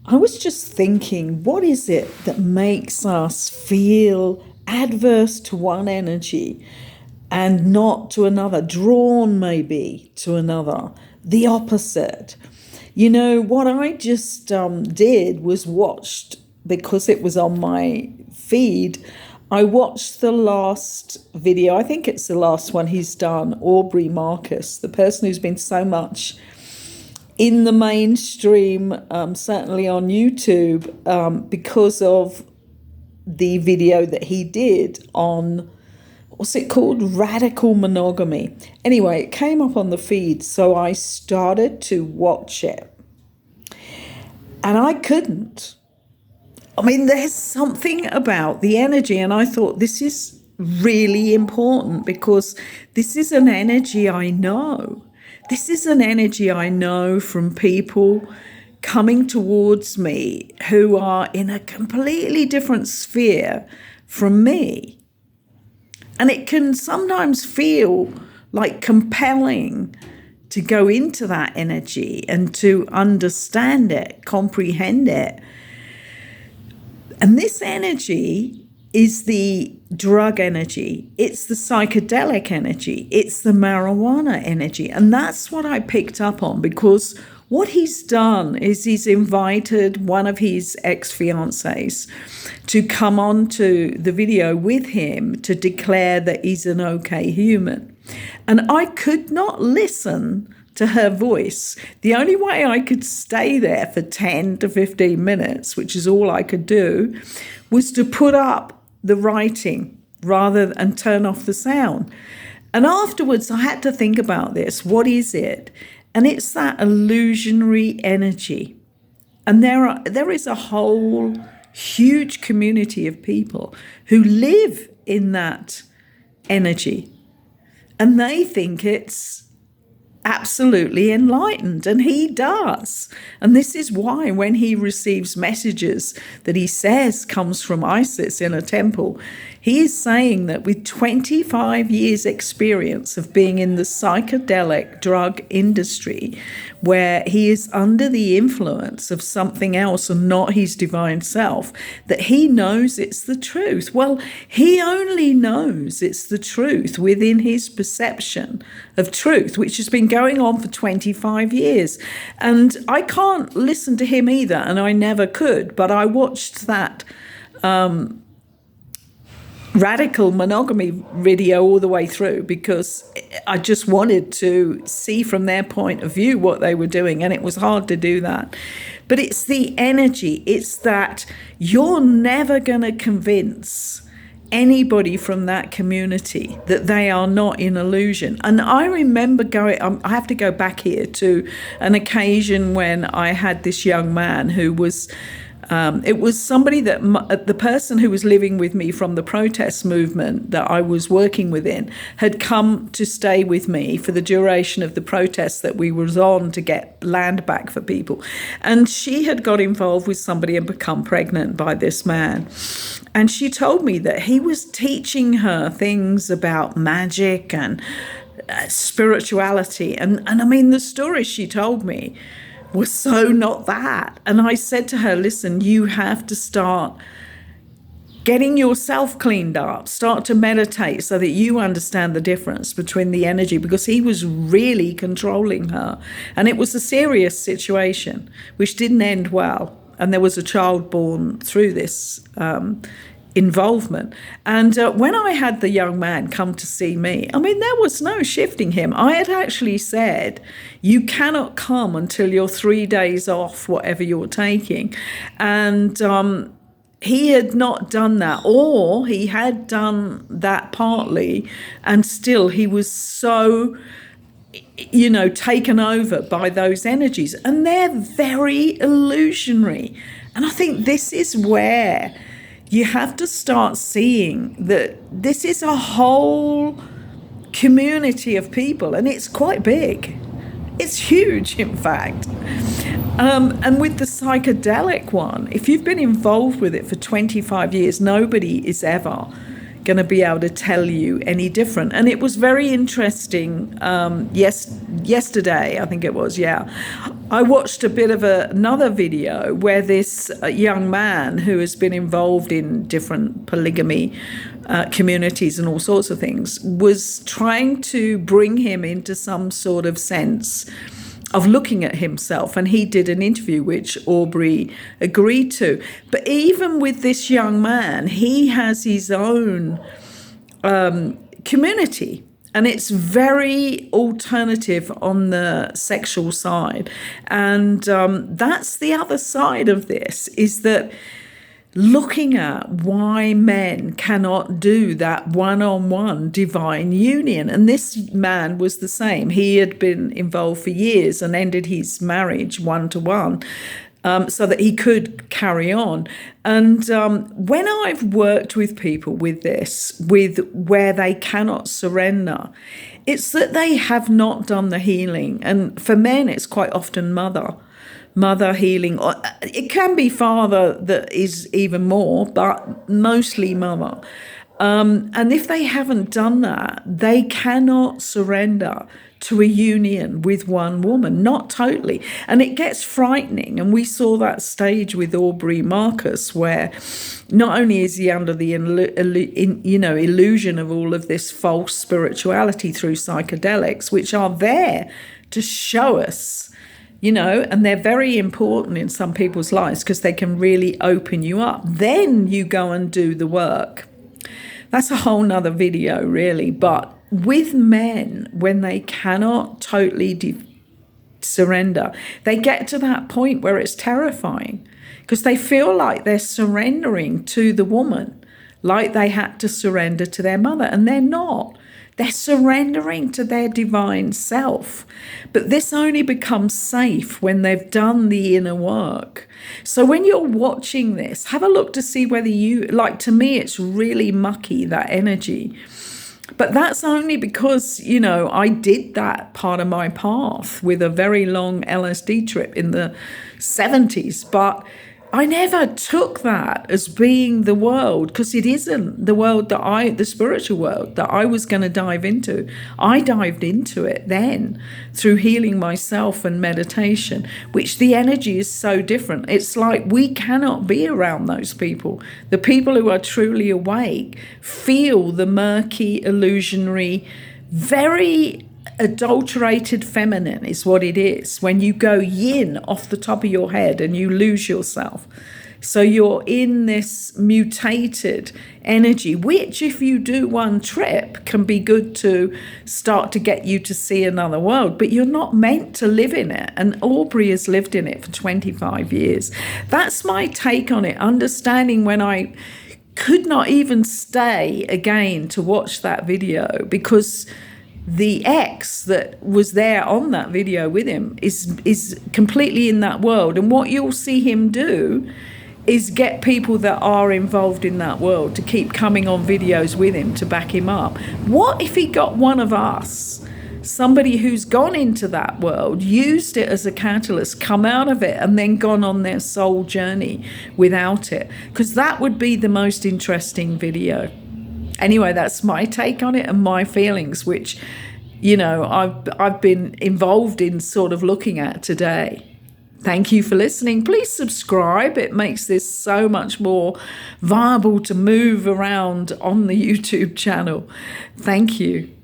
I was just thinking, what is it that makes us feel adverse to one energy and not to another, drawn maybe to another, the opposite? You know, what I just did was watched, because it was on my feed, I watched the last video. I think it's the last one he's done, Aubrey Marcus, the person who's been so much in the mainstream, certainly on YouTube, because of the video that he did on, what's it called? Radical monogamy. Anyway, it came up on the feed, so I started to watch it. And I couldn't. I mean, there's something about the energy, and I thought this is really important because this is an energy I know. This is an energy I know from people coming towards me who are in a completely different sphere from me. And it can sometimes feel like compelling to go into that energy and to understand it, comprehend it. And this energy is the drug energy, it's the psychedelic energy, it's the marijuana energy. And that's what I picked up on, because what he's done is he's invited one of his ex-fiancés to come on to the video with him to declare that he's an okay human. And I could not listen to her voice. The only way I could stay there for 10 to 15 minutes, which is all I could do, was to put up the writing rather than turn off the sound. And afterwards, I had to think about this. What is it? And it's that illusionary energy. And there is a whole huge community of people who live in that energy. And they think it's absolutely enlightened, and he does. And this is why when he receives messages that he says comes from ISIS in a temple, he is saying that with 25 years experience of being in the psychedelic drug industry, where he is under the influence of something else and not his divine self, that he knows it's the truth. Well, he only knows it's the truth within his perception of truth, which has been going on for 25 years. And I can't listen to him either, and I never could, but I watched that radical monogamy video all the way through because I just wanted to see from their point of view what they were doing, and it was hard to do that. But it's the energy, it's that you're never going to convince anybody from that community that they are not in illusion. And I remember I have to go back here to an occasion when I had this young man who was it was somebody that the person who was living with me from the protest movement that I was working within had come to stay with me for the duration of the protests that we was on to get land back for people. And she had got involved with somebody and become pregnant by this man. And she told me that he was teaching her things about magic and spirituality. And I mean, the stories she told me was so not that. And I said to her, listen, you have to start getting yourself cleaned up, start to meditate so that you understand the difference between the energy, because he was really controlling her. And it was a serious situation, which didn't end well. And there was a child born through this involvement. And when I had the young man come to see me, I mean, there was no shifting him. I had actually said, you cannot come until you're 3 days off whatever you're taking. And he had not done that, or he had done that partly, and still he was so, you know, taken over by those energies. And they're very illusionary. And I think this is where you have to start seeing that this is a whole community of people, and it's quite big. It's huge, in fact. And with the psychedelic one, if you've been involved with it for 25 years, nobody is ever going to be able to tell you any different. And it was very interesting. Yesterday, I think it was, I watched a bit of another video where this young man who has been involved in different polygamy communities and all sorts of things was trying to bring him into some sort of sense of looking at himself, and he did an interview which AUBREY agreed to. But even with this young man, he has his own community, and it's very alternative on the sexual side. And that's the other side of this, is that looking at why men cannot do that one-on-one divine union. And this man was the same. He had been involved for years and ended his marriage one-to-one so that he could carry on. And when I've worked with people with this, with where they cannot surrender, it's that they have not done the healing. And for men, it's quite often mother healing, or it can be father that is even more, but mostly mother. And if they haven't done that, they cannot surrender to a union with one woman, not totally. And it gets frightening. And we saw that stage with Aubrey Marcus, where not only is he under the illusion of all of this false spirituality through psychedelics, which are there to show us, and they're very important in some people's lives because they can really open you up. Then you go and do the work. That's a whole nother video, really. But with men, when they cannot totally surrender, they get to that point where it's terrifying because they feel like they're surrendering to the woman, like they had to surrender to their mother, and they're not. They're surrendering to their divine self. But this only becomes safe when they've done the inner work. So when you're watching this, have a look to see whether to me, it's really mucky, that energy. But that's only because, I did that part of my path with a very long LSD trip in the 70s. But I never took that as being the world, because it isn't the world the spiritual world that I was going to dive into. I dived into it then through healing myself and meditation, which the energy is so different. It's like we cannot be around those people. The people who are truly awake feel the murky, illusionary, very adulterated feminine is what it is when you go yin off the top of your head and you lose yourself. So you're in this mutated energy, which if you do one trip can be good to start to get you to see another world, but you're not meant to live in it. And Aubrey has lived in it for 25 years. That's my take on it, understanding when I could not even stay again to watch that video because the ex that was there on that video with him is completely in that world. And what you'll see him do is get people that are involved in that world to keep coming on videos with him to back him up. What if he got one of us, somebody who's gone into that world, used it as a catalyst, come out of it, and then gone on their soul journey without it? Because that would be the most interesting video. Anyway, that's my take on it and my feelings, which, I've been involved in sort of looking at today. Thank you for listening. Please subscribe. It makes this so much more viable to move around on the YouTube channel. Thank you.